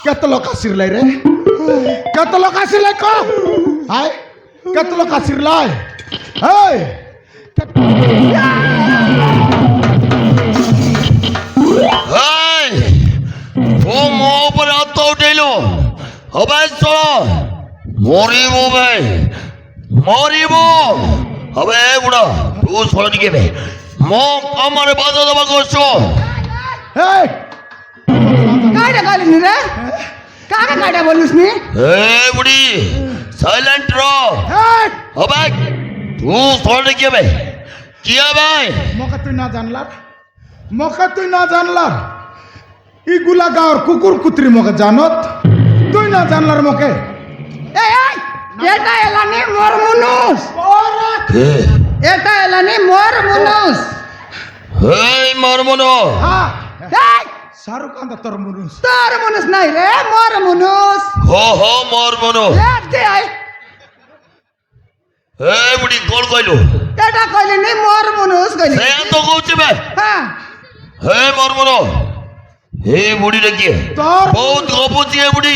কেত লোক আসিরলাই রে কেত লোক আসিরলাই ক হাই কেত লোক আসিরলাই এই ও মো উপরে হাত উঠাইল হবে চলো মরিব ভাই মরিব হবে বুড়া তুই সরে দিকে বে মো আমার বাধা দেওয়া করছো এই কাইটা গালিনি রে কাকে কাইটা বলিস নি বুড়ি সাইলেন্ট র এই হবে তুই সরে দিকে বে কি ভাই মকা তুই না জানলার মকা তুই না জানলার ইগুলা গাঁর কুকুর কুত্রি মকে জানত তুই না জানলার মকে এই এটা এলানি মোর মুনুস এটা এলানি মোর মুনুস এই মরমনো এই শাহরুখ খান তোর মুনুস তোর মুনুস নাই রে মোর মুনুস হো মরমনো দে আই এই বুড়ি কোন কইলো এটা কইলি নি মোর মুনুস কইলি সে তো কইছে বে হ্যাঁ হে মরমনো হে বুড়ি রে কি তোর বহুত গপুছি হে বুড়ি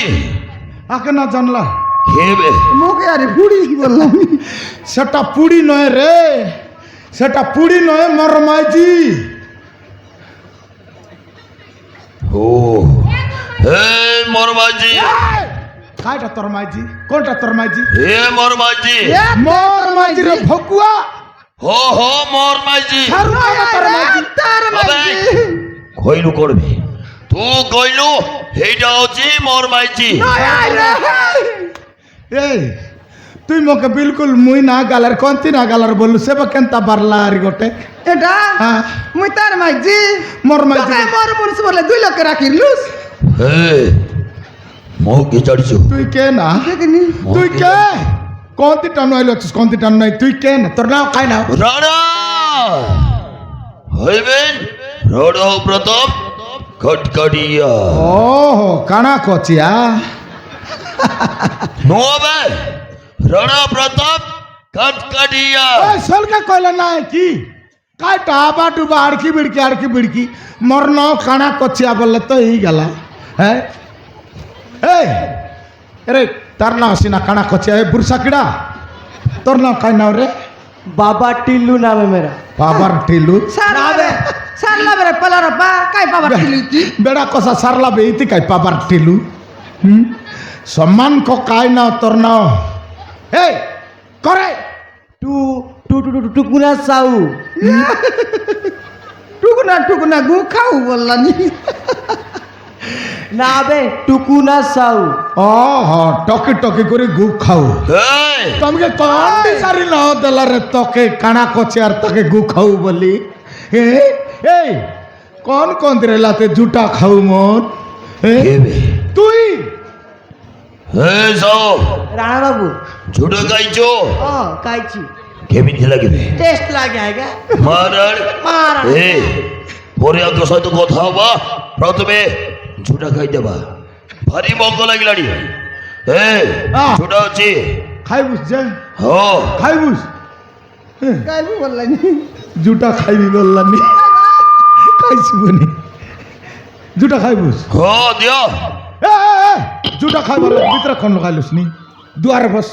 আকে না জানলা খেবে মুখে আরে বুড়ি বললাম সেটা পুড়ি নয় রে সেটা পুড়ি নয় মরমাইজি ও হে মরমাজি কাইটা তোর মাইজি কোনটা তোর মাইজি হে মরমাজি মরমাইজি রে ভকুয়া হো মরমাজি শাহরুখ খান তোর মাইজি তার মাইজি কইলু করবে তুই কইলু এইটা হচ্ছে মরমাইজি আই রে এই তুই মকে বিলকুল মুই না গালার কোনতি না গালার বললু সেবা কেনতা বারলা আর গোটে এটা হ্যাঁ মুই তার মাইজি মরমাইজি তোকে মোর মুনুস বলে 2 লক্ষ রাখিলুস হে মো কি চড়ছো তুই কে না দেখিনি তুই কে কোনতি টান আইলো কোনতি টান নাই তুই কে না তোর নাম কাই না রাণা হইবেন রড় প্রথম খটখটিয়া ওহো কানা কচিয়া নোবে রড় প্রথম খটখটিয়া ওই সলকে কইলা না কি কাইটা বাটু আড়কি বিড়কি মোর নাম কানা কচিয়া বললে তো এই গেলা হ্যাঁ এই আরে তার নাম সিনা কানা কচিয়া এ বুরসা কিডা তোর নাম কাই নাও রে बाबा टिल्लू नाम है मेरा বাবার টিলু সারলা বেরে পালার পা কাই বাবা টিলুতি বেড়া কষা সারলা বেইতি কাই পাবার টিলু সম্মান ক কাই নাও তোর নাও এই করে टू टू टू टू टुकुना साऊ টুকুনা গু খাও বললানি ना बे टुकुना साऊ ও হ টকে টকে করে গু খাও এই তোমাকে কোন সারি নাও দেলা রে তোকে কানা কচে আর তোকে গু খাও বলি এই কোন রে লাতে জুটা খাও মন খেবে তুই হে যাও राणा बाबू ছোট গাইছো ओ काईची কেমন লাগবে टेस्ट लागे आएगा মারার मारा এ পরে আগে সাথে কথা হবা প্রথমে ঝুটা খাই দেবা ভারী বঙ্গ লাগিলাড়ি এ ছোটা আছে খাই বুঝ যে হ খাই বুঝ কাইবু বললানি জুটা খাইবি বললাম খাইছি বনি জুটা খাই বুঝ হ দিও জুটা খাইবার ভিতরে খন লগাইলুস নি দুয়ারে বস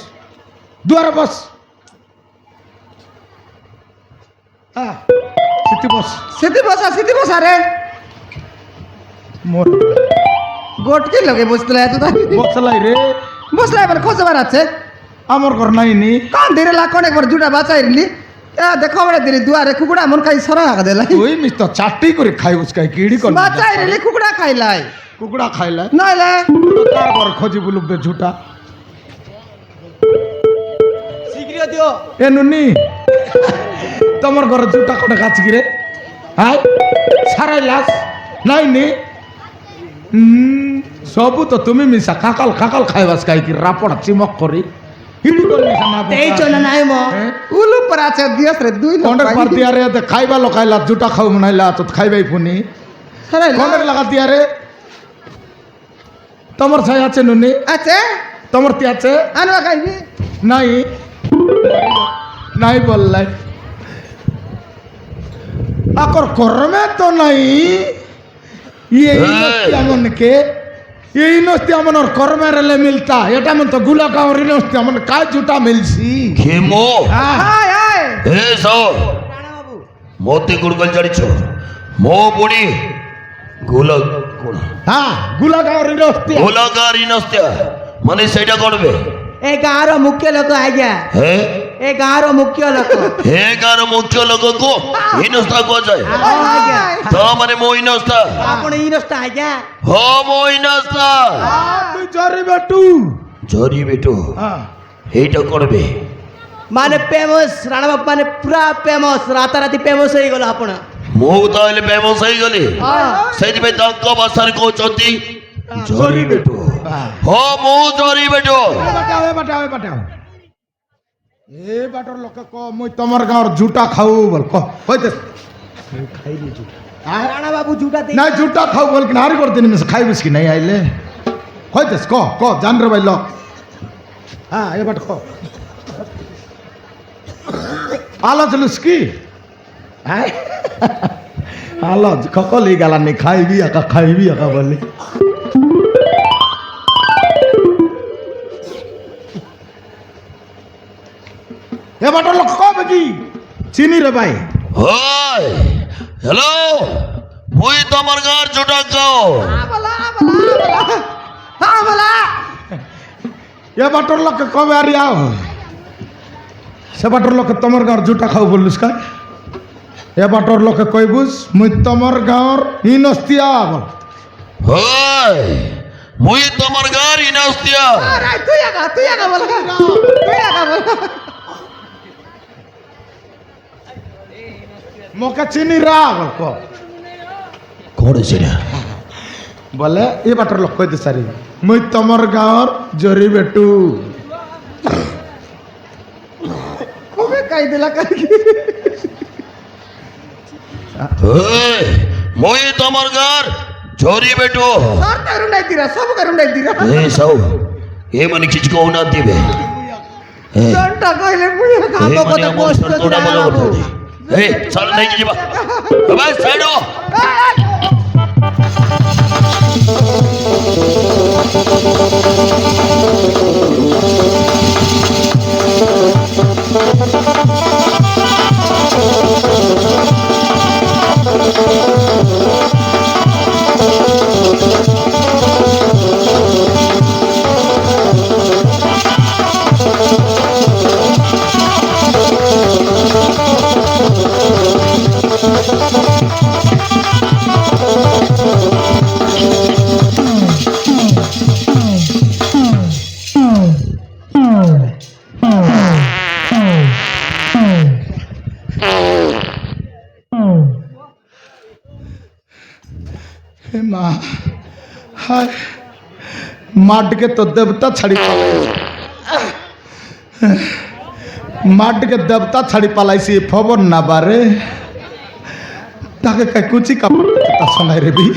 সিটি বস সিটি বসা রে মোর গোটকে লগে বসলে এত বসলাই রে বসলে এবার খোঁজবার আছে আমার ঘর নাই নি কান ধীরে লাখন একবার জুটা বাঁচাইলি দেখো বড় দিদি দুয়ারে কুকুড়া মন খাই সরা আগা দেলাই তুই মিস্ত চারটি করে খাই বুঝ খাই কিড়ি কর বাঁচাইলি কুকুড়া খাইলাই কুকুড়া খাইলা নইলে তার ঘর খোঁজি বুলুক বে ঝুটা शीघ्र दियो এ নুনি তোমার ঘরে জুটা কোটা কাছে গিরে হাই সারাই লাস নাই নি সবু তো তুমি মিশা কাকাল খাইবাস খাই কি রাপড় চিমক করি হিড়ি করে মিশা না এই চলে নাই মো উলু পর আছে দিয়স রে 2 লক্ষ কন্ডার পার দিয়া রে তে খাইবা লখাইলা জুটা খাও মনাইলা তো খাইবাই ফুনি সরাই কন্ডার লাগা দিয়া রে তোমার ছাই আছে নুনি আছে তোমার তি আছে আনবা খাইবি নাই নাই বললাই আকর করমে তো নাই ইয়ে এই। এমন কে এই নস্তি আমার কর্মের মিলতা এটা মন তো গুলা গাঁওর নস্তি আমার কাজ জুটা মিলছি খেমো হ্যাঁ আয় আয় এ সব রানা বাবু মতে গুড়গল জানিছ মো পুনি গোলা হ্যাঁ গুলা গাঁওর নস্তি গোলাকারী নস্তিয়া মানে সেটা করবে ଏ ଗାଁର ମୁଖ୍ୟ ଲୋକ ଆଜ୍ଞା হে ଏ ଗାଁର ମୁଖ୍ୟ ଲୋକ হে ଗାଁର ମୁଖ୍ୟ ଲୋକକୁ ହିନସ୍ତା କୁହାଯାଏ ହଁ ଆଜ୍ଞା ତା ମାନେ ମୋ ହିନସ୍ତା ଆପଣ ଇନସ୍ତା ଆଜ୍ଞା ହଁ ମୋ ହିନସ୍ତା তুই জরি বেটু ঝরি বেটো হ্যাঁ এইটা করবে ମାନେ ଫେମସ୍ ରାଣା ବାବୁ ମାନେ ପୁରା ଫେମସ୍ ରାତାରାତି ଫେମସ୍ ହେଇଗଲା ଆପଣ ମୁଁ ତାହେଲେ ଫେମସ୍ ହେଇଗଲି ହଁ ସେଇଥିପାଇଁ ତାଙ୍କ ଭାଷାରେ କହୁଛନ୍ତି ଝରି জরি ବେଟୁ হ্যাঁ ହଁ ମୁଁ ঝরি বেটো এ বাটর লোক ক মুই তোমার গাঁর জুটা খাও বল ক কইতে খাইলি জুটা ରାଣା ବାବୁ ଯୋଉଟା ଦେଇ না জুটা খাও বল কি নারি করতে নিমিস খাইবিস কি নাই আইলে কইতেস ক জান রে ভাই ল হ্যাঁ এ বাট ক আলো চলুস কি হ্যাঁ আলো ককলি গালানি খাইবি আকা বলি এ বাটর লোক কবে কি চিনি রে ভাই হয় হ্যালো মুই তোমার গাঁর জুটা খাও এ বাটর লোক কবে আর আও সে বাটর লোক তোমার গাঁর জুটা খাও বললুস কা এ বাটর লোক কইবুস মুই তোমার গাঁর ইনস্তিয়া বল হয় মুই তোমার গাঁর ইনস্তিয়া তুই আগা বল মোকে চিনি রা বল ক করেছে না বলে এ বাটর লোক কইতে সারি মুই তোমার গাঁর জরি বেটু কবে কাই দিলা কাই হয় মুই তোমার গাঁর ঝরি বেটো সব কারুন্ডাই দিরা এ সব এ মানে কিছু কৌ না দিবে জনটা কইলে মুই এ ଆମ মানে କଥା আমার পোস্ট সন্তোটা ରାଣା বলা ବାବୁ উঠে এ চল নাই যাবা ভাই সাইডো हे माँ हाय माट के तो देवता छड़ी माट के देवता छड़ी पालाइसी फबन ना बारे ताके कई कुची का सुनाई रे भी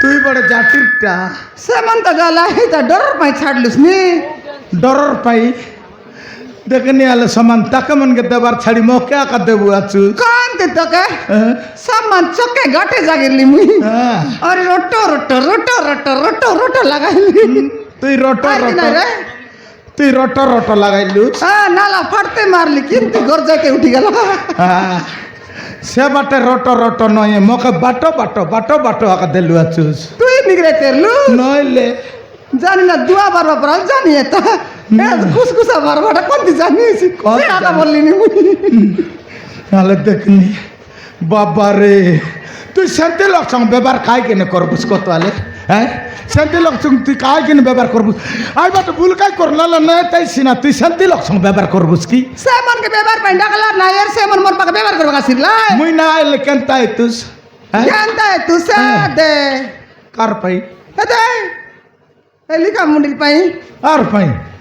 তুই বড় জাতিরটা সেমন্ত গলা এটা ডর পাই ছাড়লুস নি ডরর পাই দেখনি আলে সমান তাকে মনকে দেবার ছাড়ি মোকে আকা দেবু আছু কান্তি তোকে সামান চকে গাটে জাগিরলি মুই হ্যাঁ আরে রটো লাগাইলি তুই রট আইলি না রে তুই রট লাগাইলু হ্যাঁ নালা ফাটতে মারলি কিন্তু ঘর যাইতে উঠি গেল হ্যাঁ সে বাটে রট নয় মোকে বাটো আকা দেলু আছুস তুই নিগরে তেরলু নইলে জানি না দুয়া বারবার পড়াল জানি এটা কুসকুসা বারবারটা কোনটি জানিয়েছি কোন সে আটা জানি? বললি নি মুই নালে দেখনি বাবা রে তুই শান্তি লক্ষণ ব্যবহার কাই কেনে করবুস কত আলে হ্যাঁ শান্তি লক্ষণ তুই কাই কেনে ব্যবহার করবুস আই বাট ভুল কাই কর না না তাই সিনা তুই শান্তি লক্ষণ ব্যবহার করবুস কি সে মনকে ব্যবহার পাই ডাকলা না এর সে মন মোর পাকে ব্যবহার করবা আসিলা মুই না আইলে কেনতা আইতুস হ্যাঁ জানতা তু সে দে কার পাই দে এলিকা মুন্ডিল পাই আর পাই